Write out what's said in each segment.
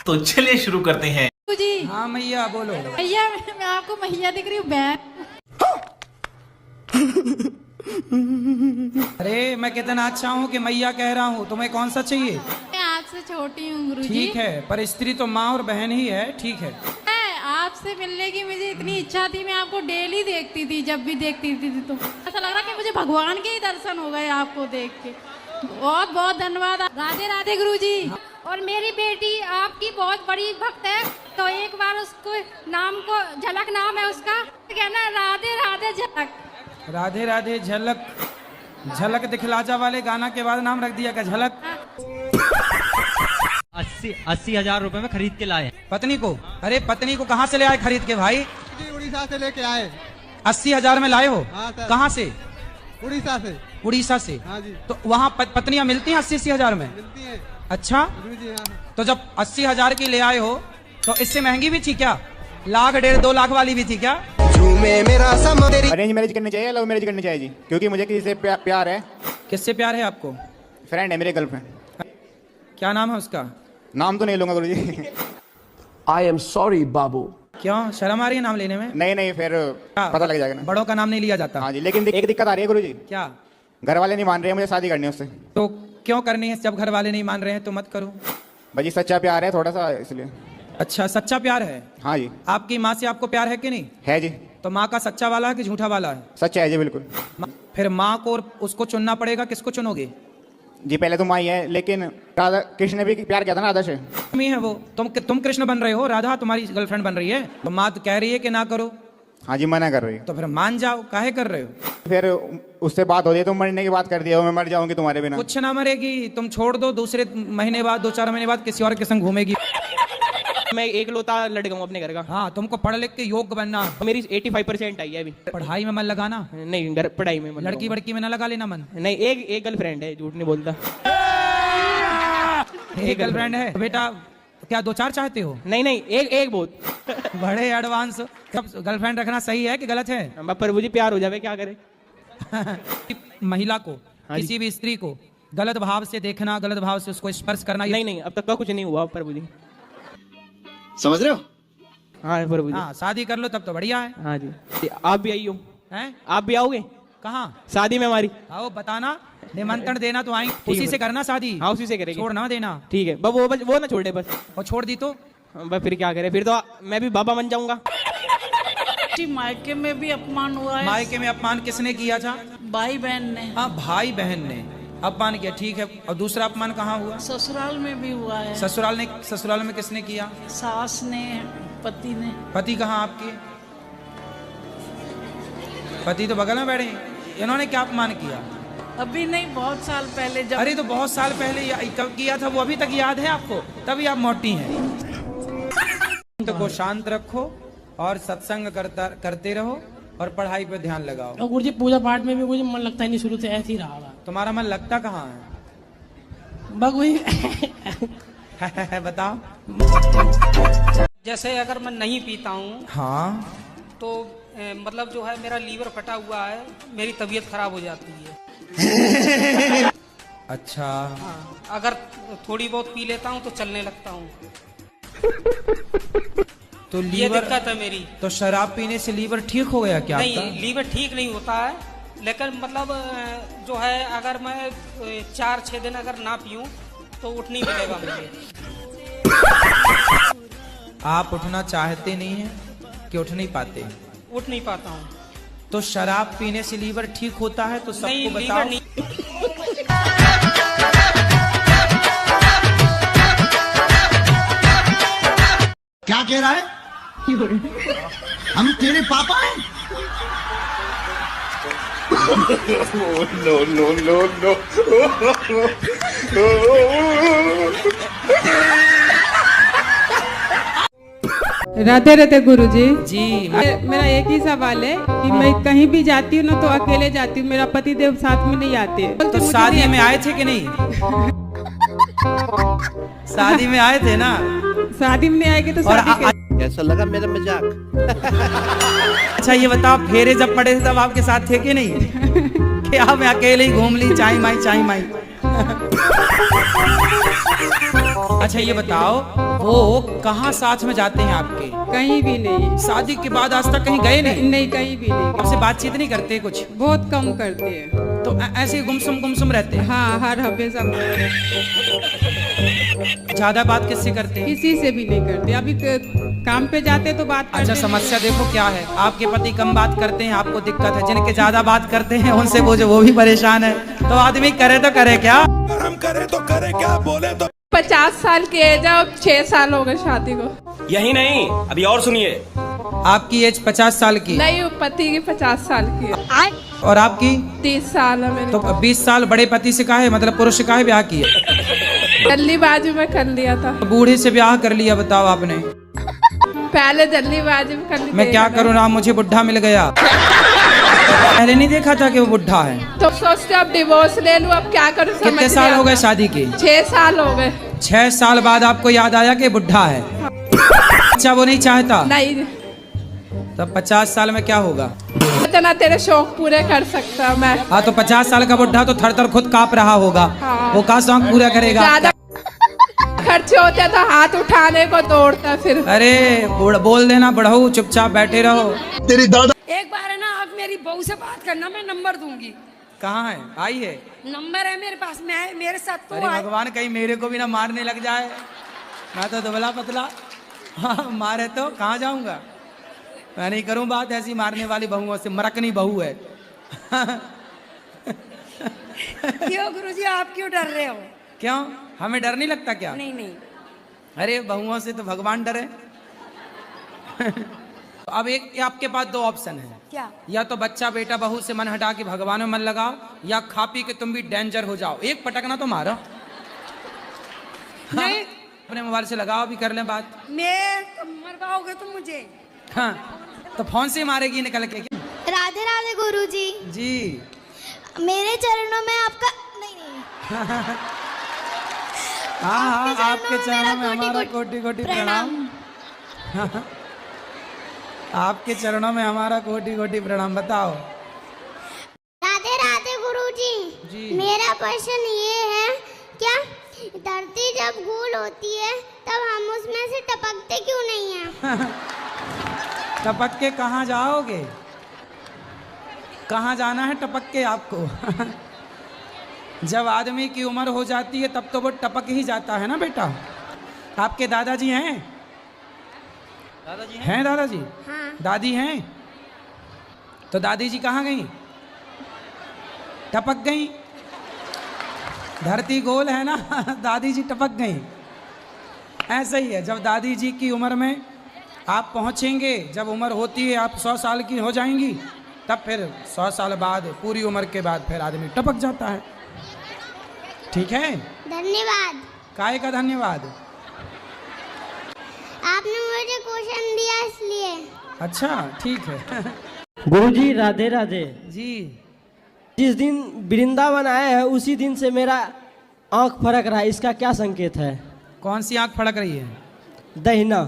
तो चलिए शुरू करते हैं। जी हाँ मैया बोलो। भैया मैं आपको मैया दिख रही हूँ बहन। अरे मैं कितना अच्छा हूँ कि मैया कह रहा हूँ, तुम्हें कौन सा चाहिए? मैं आपसे छोटी हूँ गुरुजी। ठीक है, पर स्त्री तो माँ और बहन ही है। ठीक है, आपसे मिलने की मुझे इतनी इच्छा थी, मैं आपको डेली देखती थी, जब भी देखती थी तो ऐसा लग रहा कि मुझे भगवान के ही दर्शन हो गए आपको देख के। बहुत बहुत धन्यवाद। राधे राधे गुरुजी। और मेरी बेटी आपकी बहुत बड़ी भक्त है, तो एक बार उसको नाम को झलक नाम है उसका, कहना राधे राधे झलक। राधे राधे झलक। झलक दिखलाजा वाले गाना के बाद नाम रख दिया क्या झलक? 80,000 रुपए में खरीद के लाए। पत्नी को? अरे पत्नी को कहाँ से ले आए खरीद के भाई? उड़ीसा से लेके आए। 80,000 में लाए हो? हाँ सर। कहाँ से? उड़ीसा से। उड़ीसा से? हाँ जी। तो वहाँ पत्नियां मिलती हैं 80,000 में? मिलती हैं। अच्छा, जी हाँ। तो जब 80,000 की ले आए हो तो इससे महंगी भी थी क्या? लाख 1.5-2 लाख वाली भी थी क्या? अरेंज मैरिज करनी चाहिए, लव मैरिज करनी चाहिए जी, क्योंकि मुझे किसी से प्यार है। किससे प्यार है आपको? फ्रेंड है, मेरे गर्लफ्रेंड। क्या नाम है उसका? नाम तो नहीं लूंगा गुरुजी। I am sorry, बाबू। क्यों शर्म आ रही है नाम लेने में? नहीं फिर पता लग जाएगा ना। बड़ों का नाम नहीं लिया जाता। हाँ जी, लेकिन एक दिक्कत आ रही है गुरुजी। क्या? घर वाले नहीं मान रहे हैं मुझे शादी करनी है उससे। तो क्यों करनी है? जब घर वाले नहीं मान रहे हैं तो मत करो भाजी, सच्चा प्यार है थोड़ा सा, इसलिए। अच्छा, सच्चा प्यार है? हाँ जी। आपकी माँ से आपको प्यार है कि नहीं? है जी। तो माँ का सच्चा वाला है कि झूठा वाला है? सच्चा है जी, बिल्कुल। फिर माँ को और उसको चुनना पड़ेगा, किसको चुनोगे? जी पहले तो माँ ही है, लेकिन राधा कृष्ण ने भी प्यार किया था ना राधा से। तुम ही है वो। तुम कृष्ण बन रहे हो, राधा तुम्हारी गर्लफ्रेंड बन रही है। तो माँ तो कह रही है कि ना करो। हाँ जी, मना कर रही है। तो फिर मान जाओ, काहे कर रहे हो? फिर उससे बात हो रही है, तुम मरने की बात कर दिया, मैं मर जाऊंगी तुम्हारे बिना। कुछ ना मरेगी, तुम छोड़ दो, दूसरे महीने बाद 2-4 महीने बाद किसी और के संग घूमेगी। मैं एक लौता लड़का हूँ अपने घर का। हाँ, तुमको पढ़ लिख के योग्य बनना। मेरी 85% आई है अभी। पढ़ाई में मन लगाना, नहीं घर पढ़ाई में लड़की बड़की में न लगा लेना मन। नहीं, एक गर्लफ्रेंड है, झूठ नहीं बोलता। एक गर्लफ्रेंड है बेटा? क्या 2-4 चाहते हो? नहीं एक बहुत। बड़े एडवांस। गर्लफ्रेंड रखना सही है कि गलत है? प्रभु जी प्यार हो जावे, क्या करे। महिला को, हाँ किसी भी स्त्री को गलत भाव से देखना, गलत भाव से उसको स्पर्श करना, नहीं अब तक का कुछ नहीं हुआ प्रभु जी। समझ रहे हो? हाँ प्रभु जी। हाँ, शादी कर लो तब तो बढ़िया है। हाँ जी, आप भी आइयो। हैं? आप भी आओगे कहाँ? शादी में हमारी? आओ, बताना, निमंत्रण देना तो आएंगे। उसी से करना शादी। हाँ उसी से करेंगे। छोड़ ना देना। ठीक है, वो ना छोड़े बस। और छोड़ दी तो बस फिर क्या करे, फिर तो मैं भी बाबा बन जाऊंगा। मायके में भी अपमान हुआ है। मायके में अपमान किसने किया था? भाई बहन ने। हाँ, भाई बहन ने अपमान किया, ठीक है। और दूसरा अपमान कहाँ हुआ? ससुराल में भी हुआ है। ससुराल में किसने किया? सास ने, पति ने। पति कहाँ आपके? पति तो बगल में बैठे हैं। इन्होंने क्या अपमान किया? अभी नहीं, बहुत साल पहले जब। अरे तो बहुत साल पहले कब किया था वो अभी तक याद है आपको? तभी आप मोटी हैं। को शांत रखो और सत्संग करते रहो और पढ़ाई पे ध्यान लगाओ। और गुरुजी पूजा पाठ में भी मुझे मन लगता ही नहीं, शुरू से ऐसे ही रहा। तुम्हारा मन लगता कहाँ है? बस वही। बताओ। जैसे अगर मैं नहीं पीता हूँ हाँ, तो मतलब जो है मेरा लीवर फटा हुआ है, मेरी तबीयत खराब हो जाती है। अच्छा। हाँ, अगर थोड़ी बहुत पी लेता हूँ तो चलने लगता हूँ। तो ये लीवर दिक्कत है मेरी। तो शराब पीने से लीवर ठीक हो गया क्या? नहीं, लीवर ठीक नहीं होता है, लेकिन मतलब जो है अगर मैं 4-6 दिन अगर ना पीऊँ तो उठ नहीं मिलेगा मुझे। आप उठना चाहते नहीं हैं कि उठ नहीं पाते? उठ नहीं पाता हूँ। तो शराब पीने से लीवर ठीक होता है तो सबको बताओ। नहीं। क्या कह रहा है? हम तेरे पापा हैं? नो। राधे राधे गुरुजी। जी मेरा एक ही सवाल है कि मैं कहीं भी जाती हूँ ना तो अकेले जाती हूँ, मेरा पति देव साथ में नहीं आते। तो शादी में आए थे कि नहीं? शादी में आए थे ना? शादी में नहीं आएगी तो शादी कैसा लगा मेरा मजाक? अच्छा ये बताओ, फेरे जब पड़े थे तब आपके साथ थे कि नहीं? क्या मैं अकेले ही घूम ली चाई माई? अच्छा ये बताओ, वो कहाँ साथ में जाते हैं आपके? कहीं भी नहीं। शादी के बाद आज तक कहीं गए नहीं? नहीं, कहीं भी नहीं गए। आपसे बातचीत नहीं करते कुछ? बहुत कम करते हैं। तो ऐसे ही गुमसुम रहते हैं? हाँ, हर हमेशा ज्यादा बात किससे करते हैं? किसी से भी नहीं करते। अभी काम पे जाते तो बात करते। अच्छा, समस्या देखो क्या है, आपके पति कम बात करते हैं, आपको दिक्कत है। जिनके ज्यादा बात करते हैं उनसे वो भी परेशान है। तो आदमी करे तो करे क्या? हम करे तो करे क्या, बोले तो 50 साल की एज है, अब 6 साल हो गए शादी को। यही नहीं, अभी और सुनिए। आपकी एज 50 साल की? नहीं, पति की 50 साल की है। और आपकी? 30 साल है मेरी। तो 20 साल बड़े पति से काहे, मतलब पुरुष काहे ब्याह किए? जल्दीबाजी में कर लिया था। बूढ़े से ब्याह कर लिया, बताओ आपने? पहले जल्दीबाजी में कर लिया। मैं क्या करूँ ना, मुझे बुढ़ा मिल गया। पहले नहीं देखा था कि वो बुढ़ा है। तो सोचते अब डिवोर्स ले लूं, अब क्या करूं? कितने साल हो गए शादी के? 6 साल हो गए। 6 साल बाद आपको याद आया कि बुढ़ा है? अच्छा, वो नहीं चाहता? नहीं। तब 50 साल में क्या होगा? इतना तेरे शौक पूरे कर सकता मैं। हाँ, तो 50 साल का बुढ़ा तो थर थर खुद कांप रहा होगा। हाँ। वो का शौक पूरा करेगा? ज्यादा खर्चे होते तो हाथ उठाने को दौड़ता फिर। अरे बोल देना, बढ़ो चुपचाप बैठे रहो। तेरी दादा एक बार है ना, आप मेरी बहू से बात करना, मैं नंबर दूंगी। कहाँ है? आई है? नंबर है मेरे पास, मैं मेरे साथ तो अरे भगवान, कहीं मेरे को भी ना मारने लग जाए। मैं तो दुबला पतला, हाँ, मारे तो कहाँ जाऊंगा? मैं नहीं करूं बात ऐसी मारने वाली बहुओं से, मरकनी बहू है। क्यों गुरुजी, आप क्यों डर रहे हो? क्यों, हमें डर नहीं लगता क्या? नहीं नहीं, अरे बहुओं से तो भगवान डरे। अब एक आपके पास 2 ऑप्शन है। क्या? या तो बच्चा बेटा बहू से मन हटा के भगवान में मन लगाओ, या खा पी के तुम भी डेंजर हो जाओ। एक पटकना तो मारो। नहीं, अपने मोबाइल से लगाओ, भी कर लें बात। मैं मरवाओगे तुम मुझे? हाँ, तो फोन से मारेगी निकल के? राधे राधे गुरुजी। जी, मेरे चरणों में आपका नहीं हाँ, आपके चरणों में हमारा कोटि कोटि प्रणाम। आपके चरणों में हमारा कोटि कोटि प्रणाम। बताओ। राधे राधे गुरुजी। जी। मेरा प्रश्न ये है, क्या धरती जब गोल होती है तब हम उसमें से टपकते क्यों नहीं हैं? टपक के कहाँ जाओगे? कहाँ जाना है टपक के आपको? जब आदमी की उम्र हो जाती है तब तो वो टपक ही जाता है ना बेटा। आपके दादाजी हैं? दादाजी हैं? दादाजी? हाँ। दादी हैं? तो दादी जी कहाँ गई? टपक गई। धरती गोल है ना, दादी जी टपक गई। ऐसा ही है, जब दादी जी की उम्र में आप पहुंचेंगे, जब उम्र होती है आप 100 साल की हो जाएंगी, तब फिर 100 साल बाद, पूरी उम्र के बाद फिर आदमी टपक जाता है। ठीक है? धन्यवाद। काहे का धन्यवाद? आपने मुझे क्वेश्चन दिया इसलिए। अच्छा, ठीक है। गुरुजी राधे राधे जी। जिस दिन वृंदावन आए हैं उसी दिन से मेरा आंख फड़क रहा है, इसका क्या संकेत है? कौन सी आंख फड़क रही है? दहिना।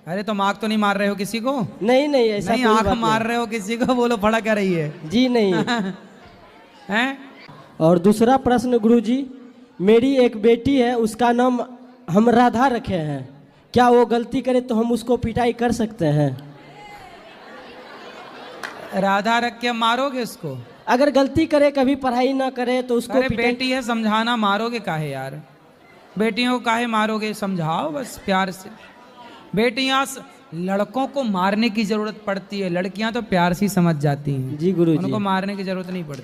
अरे तुम आंख तो नहीं मार रहे हो किसी को? नहीं नहीं, ऐसा नहीं, कोई आंख बात मार रहे हो किसी को, बोलो फड़क क्या रही है? जी नहीं। हैं? और दूसरा प्रश्न गुरुजी, मेरी एक बेटी है, उसका नाम हम राधा रखे हैं, क्या वो गलती करे तो हम उसको पिटाई कर सकते हैं? राधा रख के मारोगे उसको? अगर गलती करे, कभी पढ़ाई ना करे तो उसको अरे बेटी है, समझाना, मारोगे काहे यार? बेटियों को काहे मारोगे? समझाओ बस प्यार से। बेटियां, लड़कों को मारने की जरूरत पड़ती है, लड़कियां तो प्यार से ही समझ जाती हैं। जी गुरुजी। उनको मारने की जरूरत नहीं पड़ती।